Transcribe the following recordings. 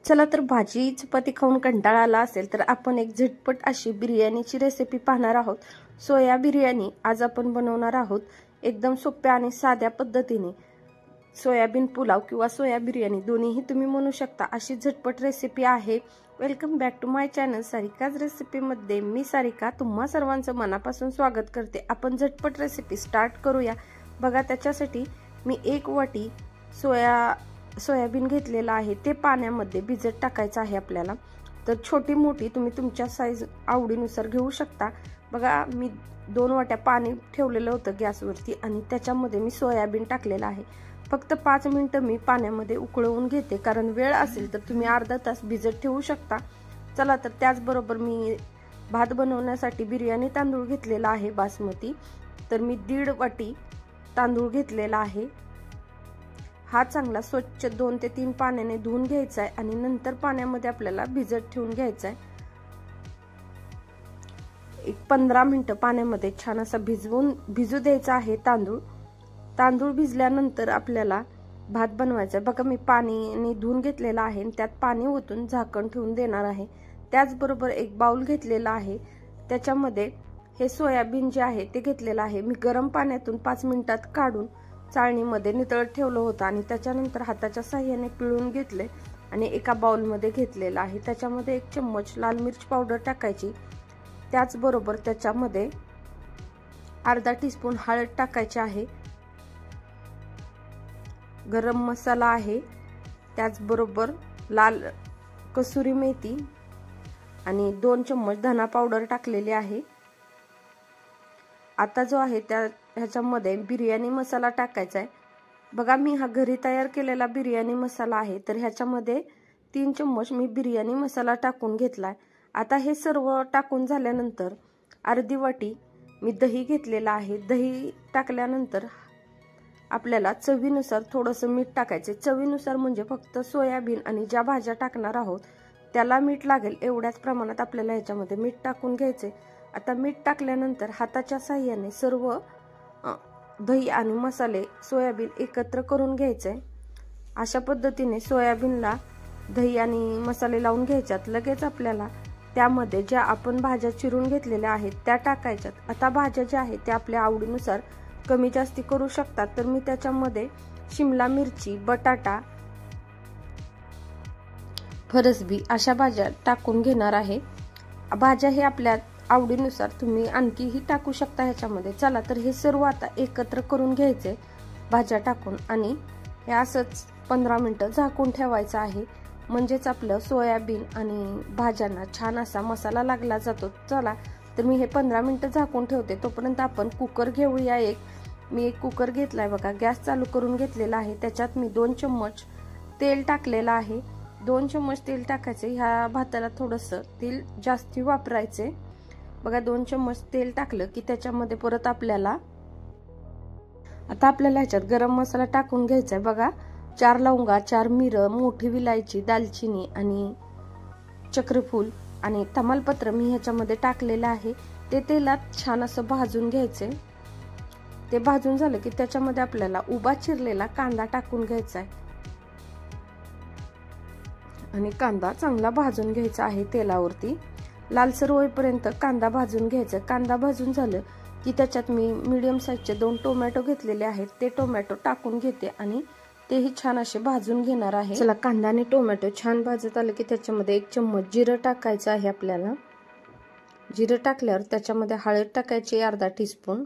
चला तर भाजी चपाती खाऊन कंटाळा आला असेल तर आपण एक झटपट अशी बिर्याणीची रेसिपी पाहणार आहोत। सोया बिर्याणी आज आपण बनवणार आहोत। एकदम सोप्या आणि साध्या पद्धतीने सोयाबीन पुलाव किंवा सोया बिर्याणी दोन्हीही तुम्ही म्हणू शकता अशी झटपट रेसिपी आहे। Welcome back to my channel Sarika's recipe मध्ये मी सारिका तुम्हा सर्वांचं मनापासून स्वागत करते। आपण झटपट रेसिपी स्टार्ट करूया। बघा त्याच्यासाठी मी 1 वाटी सोयाबीन घेतलेला आहे। ते पाण्यामध्ये भिजत टाकायचं आहे आपल्याला। तर छोटी मोठी तुम्ही तुमच्या साइज आवडीनुसार घेऊ शकता। बघा मी 2 वाट्या पाणी ठेवलेलं होतं गॅसवरती आणि त्याच्यामध्ये मी सोयाबीन टाकलेला आहे। फक्त 5 मिनिटं मी पाण्यामध्ये उकळवून घेते, कारण वेळ असेल तर तुम्ही अर्धा तास भिजत ठेवू शकता। चला तर त्याचबरोबर मी भात बनवण्यासाठी बिर्याणी तांदूळ घेतलेला आहे बासमती। तर मी 1.5 वाटी तांदूळ घेतलेला आहे। हा चांगला स्वच्छ 2 ते 3 पाण्याने धुवून घ्यायचा आहे आणि नंतर पाण्यामध्ये आपल्याला भिजत ठेवून घ्यायचा आहे। एक 15 मिनिटं पाण्यामध्ये छान असा भिजू द्यायचा आहे तांदूळ भिजल्यानंतर आपल्याला भात बनवायचा आहे। बघा मी पाणीने धुवून घेतलेला आहे आणि त्यात पाणी ओतून झाकण ठेवून देणार आहे। त्याचबरोबर एक बाउल घेतलेला आहे, त्याच्यामध्ये हे सोयाबीन जे आहे ते घेतलेलं आहे। मी गरम पाण्यातून 5 मिनिटात काढून चाळणीमध्ये नितळत ठेवलं होतं आणि त्याच्यानंतर हाताच्या साहाय्याने पिळून घेतले आणि एका बाउलमध्ये घेतलेलं आहे। त्याच्यामध्ये 1 चम्मच लाल मिर्च पावडर टाकायची। त्याचबरोबर त्याच्यामध्ये अर्धा टीस्पून हळद टाकायची आहे। गरम मसाला आहे, त्याचबरोबर लाल कसुरी मेथी आणि 2 चम्मच धना पावडर टाकलेली आहे। आता जो आहे ह्याच्यामध्ये बिर्याणी मसाला टाकायचा आहे। बघा मी हा घरी तयार केलेला बिर्याणी मसाला आहे। तर ह्याच्यामध्ये 3 चम्मच मी बिर्याणी मसाला टाकून घेतलाय। आता हे सर्व टाकून झाल्यानंतर अर्धी वाटी मी दही घेतलेला आहे। दही टाकल्यानंतर आपल्याला चवीनुसार थोडंसं मीठ टाकायचे। चवीनुसार म्हणजे फक्त सोयाबीन आणि ज्या भाज्या टाकणार आहोत त्याला मीठ लागेल एवढ्याच प्रमाणात आपल्याला ह्याच्यामध्ये मीठ टाकून घ्यायचे। आता मीठ टाकल्यानंतर हाताच्या साहाय्याने सर्व दही आणि मसाले सोयाबीन एकत्र करून घ्यायचे। अशा पद्धतीने सोयाबीनला दही आणि मसाले लावून घ्यायच्यात। लगेच आपल्याला त्यामध्ये ज्या आपण भाज्या चिरून घेतलेल्या आहेत त्या टाकायच्यात। आता भाज्या ज्या आहेत त्या आपल्या आवडीनुसार कमी जास्ती करू शकतात। तर मी त्याच्यामध्ये शिमला मिरची, बटाटा, फरसबी अशा भाज्या टाकून घेणार आहे। भाज्या हे आपल्या आवडीनुसार तुम्ही आणखीही टाकू शकता ह्याच्यामध्ये। चला तर हे सर्व आता एकत्र करून घ्यायचे भाज्या टाकून आणि हे असंच 15 मिनिटं झाकून ठेवायचं आहे, म्हणजेच आपलं सोयाबीन आणि भाज्यांना छान असा मसाला लागला जातो। चला तर मी हे 15 मिनिटं झाकून ठेवते, तोपर्यंत आपण कुकर घेऊया। मी एक कुकर घेतलाय बघा, गॅस चालू करून घेतलेला आहे। त्याच्यात मी 2 चम्मच तेल टाकलेलं आहे। 2 चम्मच तेल टाकायचे। ह्या भाताला थोडंसं तेल जास्ती वापरायचे। बघा 2 चम्मच तेल टाकलं की त्याच्यामध्ये परत आपल्याला ह्याच्यात गरम मसाला टाकून घ्यायचा आहे। बघा 4 लवंगा, 4 मिरं, मोठी विलायची, दालचिनी आणि चक्रफूल आणि तमालपत्र मी ह्याच्यामध्ये टाकलेलं आहे। ते तेलात छान असं भाजून घ्यायचे। ते भाजून झालं की त्याच्यामध्ये आपल्याला उभा चिरलेला कांदा टाकून घ्यायचा आहे आणि कांदा चांगला भाजून घ्यायचा आहे तेलावरती। लालसर होईपर्यंत कांदा भाजून घ्यायचा। कांदा भाजून झालं की त्याच्यात मी मीडियम साईजचे 2 टोमॅटो घेतलेले आहेत। ते टोमॅटो टाकून घेते आणि तेही छान असे भाजून घेणार आहे। चला कांदा आणि टोमॅटो छान भाजत आले की त्याच्यामध्ये 1 चम्मच जिरं टाकायचं आहे आपल्याला। जिरं टाकल्यावर त्याच्यामध्ये हळद टाकायची अर्धा टीस्पून।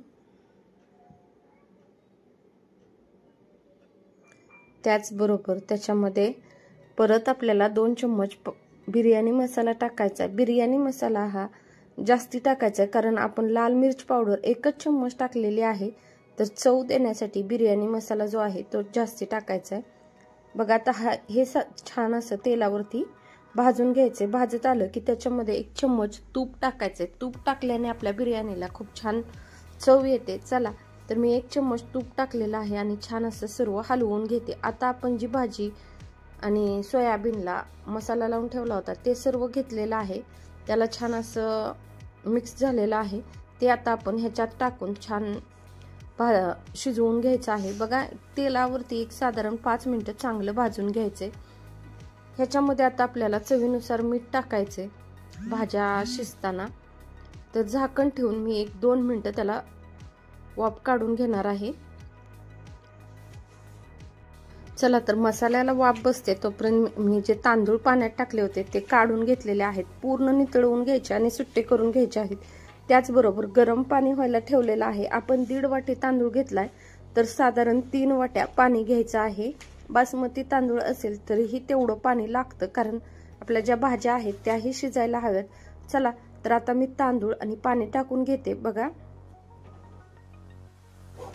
त्याचबरोबर त्याच्यामध्ये परत आपल्याला 2 चम्मच बिर्याणी मसाला टाकायचा। बिर्याणी मसाला हा जास्ती टाकायचा आहे, कारण आपण लाल मिर्च पावडर 1 चम्मच टाकलेली आहे। तर चव देण्यासाठी बिर्याणी मसाला जो आहे तो जास्ती टाकायचा आहे। बघा आता हे छान असं तेलावरती भाजून घ्यायचे। भाजत आलं की त्याच्यामध्ये 1 चम्मच तूप टाकायचे। तूप टाकल्याने आपल्या बिर्याणीला खूप छान चव येते। चला तर मी 1 चम्मच तूप टाकलेलं आहे आणि छान असं सर्व हलवून घेते। आता आपण जी भाजी आणि सोयाबीनला मसाला लावून ठेवला होता ते सर्व घेतलेलं आहे, त्याला छान असं मिक्स झालेलं आहे। ते आता आपण ह्याच्यात टाकून छान शिजवून घ्यायचं आहे। बघा तेलावरती एक साधारण 5 मिनिटं चांगलं भाजून घ्यायचे। ह्याच्यामध्ये आता आपल्याला चवीनुसार मीठ टाकायचे भाज्या शिजताना। तर झाकण ठेवून मी 1-2 मिनिटं त्याला वाफ काढून घेणार आहे। चला तर मसाल्याला वाफ बसते तोपर्यंत मी जे तांदूळ पाण्यात टाकले होते ते काढून घेतलेले आहेत, पूर्ण नितळवून घ्यायचे आणि सुट्टे करून घ्यायचे आहेत। त्याचबरोबर गरम पाणी व्हायला ठेवलेलं आहे। आपण 1.5 वाटी तांदूळ घेतलाय तर साधारण 3 वाट्या पाणी घ्यायचं आहे। बासमती तांदूळ असेल तरीही तेवढं पाणी लागतं, कारण आपल्या ज्या भाज्या आहेत त्याही शिजायला हव्यात। चला तर आता मी तांदूळ आणि पाणी टाकून घेते बघा।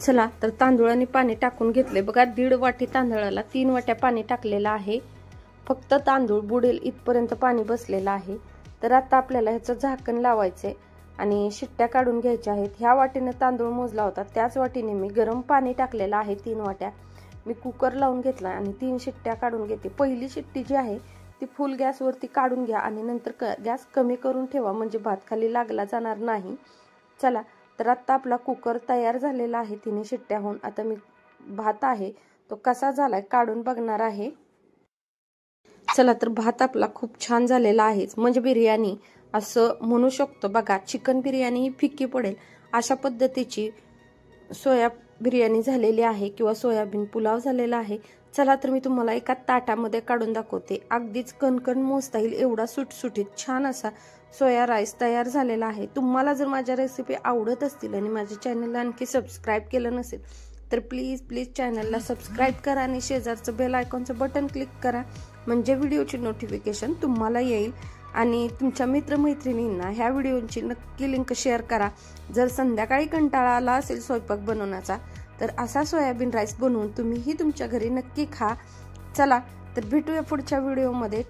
चला तर तांदूळ आणि पाणी टाकून घेतले बघा। 1.5 वाटी तांदळाला 3 वाट्या पाणी टाकलेलं आहे। फक्त तांदूळ बुडेल इथपर्यंत पाणी बसलेलं आहे। तर आता आपल्याला ह्याचं झाकण लावायचंय आणि शिट्ट्या काढून घ्यायच्या आहेत। ह्या वाटीने तांदूळ मोजला होता त्याच वाटीने मी गरम पाणी टाकलेलं आहे 3 वाट्या। मी कुकर लावून घेतला आणि 3 शिट्ट्या काढून घेते। पहिली शिट्टी जी आहे ती फुल गॅसवरती काढून घ्या आणि नंतर गॅस कमी करून ठेवा, म्हणजे भात खाली लागला जाणार नाही। चला तर आता आपला कुकर तयार झालेला आहे 3 शिट्ट्या होऊन। आता मी भात आहे तो कसा झालाय काढून बघणार आहे। चला तर भात आपला खूप छान झालेला आहे, म्हणजे बिर्याणी असं म्हणू शकतो बघा। चिकन बिर्याणी ही फिक्की पडेल अशा पद्धतीची सोया बिर्याणी झालेली आहे किंवा सोयाबीन पुलाव झालेला आहे। चला तर मी तुम्हाला एका ताटामध्ये काढून दाखवते। अगदीच कणकण मोजता येईल एवढा सुटसुटीत छान असा सोया राईस तयार झालेला आहे। तुम्हाला जर माझ्या रेसिपी आवडत असतील आणि माझ्या चॅनलला आणखी सबस्क्राईब केलं नसेल तर प्लीज चॅनलला सबस्क्राईब करा आणि शेजारचं बेल आयकॉनचं बटन क्लिक करा, म्हणजे व्हिडिओची नोटिफिकेशन तुम्हाला येईल। आणि तुमच्या मित्रमैत्रिणींना ह्या व्हिडिओची नक्की लिंक शेअर करा। जर संध्याकाळी कंटाळा आला असेल स्वयंपाक बनवण्याचा तर असा सोयाबीन राईस बनवून तुम्हीही तुमच्या घरी नक्की खा। चला तर भेटूया पुढच्या व्हिडिओमध्ये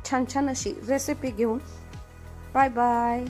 छान अशी रेसिपी घेऊन। Bye bye.